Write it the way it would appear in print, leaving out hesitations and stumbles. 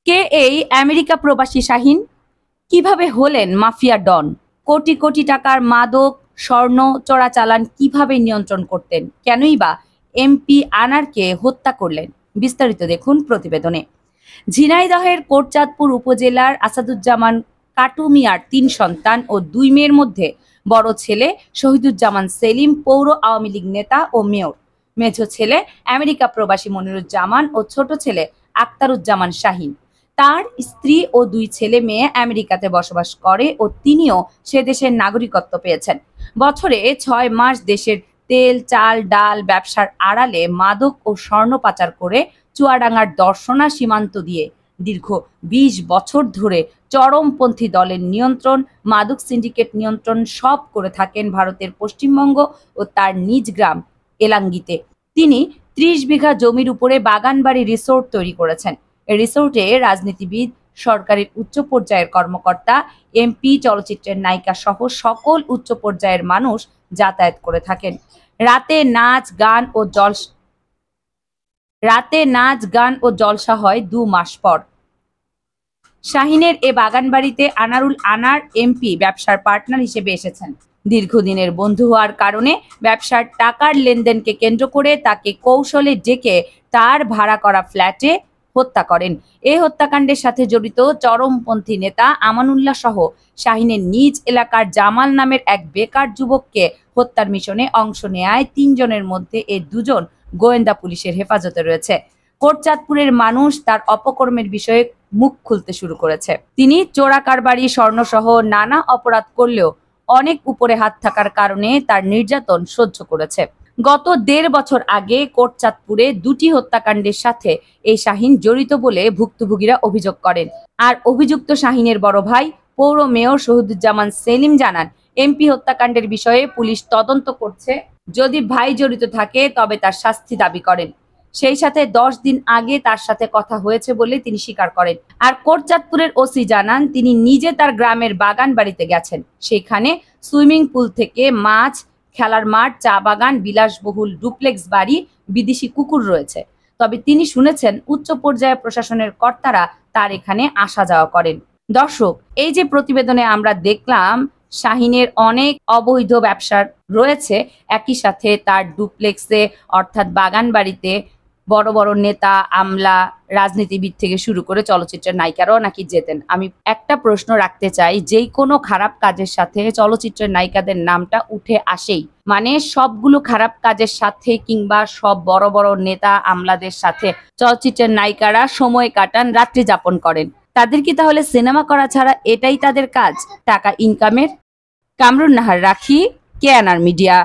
কে এই আমেরিকা প্রবাসী শাহীন? কিভাবে হলেন মাফিয়া ডন? কোটি কোটি টাকার মাদক, স্বর্ণ চোরাচালান কিভাবে নিয়ন্ত্রণ করতেন? কেনই বা এমপি আনারকে হত্যা করলেন? বিস্তারিত দেখুন প্রতিবেদনে। ঝিনাইদহের কোটচাঁদপুর উপজেলার আসাদুজ্জামান কাটু মিয়ার ৩ সন্তান ও ২ মেয়ের মধ্যে বড় ছেলে শহীদুজ্জামান সেলিম পৌর আওয়ামী লীগ নেতা ও মেয়র, মেঝো ছেলে আমেরিকা প্রবাসী মনিরুজ্জামান ও ছোট ছেলে আক্তারুজ্জামান শাহীন। তার স্ত্রী ও ২ ছেলে মেয়ে আমেরিকাতে বসবাস করে ও তিনিও সে দেশের নাগরিকত্ব পেয়েছেন। বছরে ৬ মাস দেশের তেল, চাল, ডাল ব্যবসার আড়ালে মাদক ও স্বর্ণ পাচার করে চুয়াডাঙ্গার দর্শনা সীমান্ত দিয়ে দীর্ঘ ২০ বছর ধরে চরমপন্থী দলের নিয়ন্ত্রণ, মাদক সিন্ডিকেট নিয়ন্ত্রণ সব করে থাকেন ভারতের পশ্চিমবঙ্গ ও তার নিজ গ্রাম এলাঙ্গিতে। তিনি ৩০ বিঘা জমির উপরে বাগানবাড়ি রিসোর্ট তৈরি করেছেন। এই রিসোর্টে রাজনীতিবিদ, সরকারের উচ্চ পর্যায়ের কর্মকর্তা, এমপি, চলচ্চিত্রের নায়িকা সহ সকল উচ্চ পর্যায়ের মানুষ যাতায়াত করে থাকেন। রাতে নাচ গান ও জলসা হয় ২ মাস পর। শাহীনের এ বাগানবাড়িতে আনার এমপি ব্যবসার পার্টনার হিসেবে এসেছেন। দীর্ঘদিনের বন্ধু হওয়ার কারণে ব্যবসার টাকার লেনদেনকে কেন্দ্র করে তাকে কৌশলে ডেকে তার ভাড়া করা ফ্ল্যাটে হত্যা করেন। এই হত্যাকাণ্ডের সাথে জড়িত চরমপন্থী নেতা আমানুল্লাহ সহ শাহীনের নিজ এলাকার জামাল নামের এক বেকার যুবককে হত্যার মিশনে অংশ নেয় ৩ জনের মধ্যে এই ২ জন গোয়েন্দা পুলিশের হেফাজতে রয়েছে। কোটচাঁদপুরের মানুষ তার অপকর্মের বিষয়ে মুখ খুলতে শুরু করেছে। তিনি চোরা কারবারি, স্বর্ণসহ নানা অপরাধ করলেও অনেক উপরে হাত থাকার কারণে তার নির্যাতন সহ্য করেছে। গত ১.৫ বছর আগে কোটচাঁদপুরে ২টি হত্যাকাণ্ডের সাথে এই শাহীন জড়িত বলে ভুক্তভোগীরা অভিযোগ করেন। আর অভিযুক্ত শাহীনের বড় ভাই পৌর মেয়র শহীদুজ্জামান সেলিম জানান, এমপি হত্যাকাণ্ডের বিষয়ে পুলিশ তদন্ত করছে। যদি ভাই জড়িত থাকে তবে তার শাস্তি দাবি করেন। সেই সাথে ১০ দিন আগে তার সাথে কথা হয়েছে বলে তিনি স্বীকার করেন। আর কোটচাঁদপুরের ওসি জানান, তিনি নিজে তার গ্রামের বাগান বাড়িতে গেছেন। সেখানে সুইমিং পুল থেকে মাছ, খেলার মাঠ, চা বাগান, বিলাসবহুল ডুপ্লেক্স বাড়ি, বিদেশি কুকুর রয়েছে। তবে তিনি শুনেছেন উচ্চ পর্যায়ে প্রশাসনের কর্তারা তার এখানে আসা যাওয়া করেন। দর্শক, এই যে প্রতিবেদনে আমরা দেখলাম শাহীনের অনেক অবৈধ ব্যবসা রয়েছে, একই সাথে তার ডুপ্লেক্সে অর্থাৎ বাগান বাড়িতে বড় বড় নেতা, আমলা, রাজনীতিবিদ থেকে শুরু করে চলচ্চিত্রের নায়িকারাও নাকি যেতেন। আমি একটা প্রশ্ন রাখতে চাই, যেই কোনো খারাপ কাজের সাথে চলচ্চিত্রের নায়িকাদের নামটা উঠে আসেই, মানে সবগুলো খারাপ কাজের সাথে কিংবা সব বড় বড় নেতা আমলাদের সাথে চলচ্চিত্রের নায়িকারা সময় কাটান, রাত্রি যাপন করেন। তাদের কি তাহলে সিনেমা করা ছাড়া এটাই তাদের কাজ, টাকা ইনকামের? কামরুন নাহার, রাখি, কেএনআর মিডিয়া।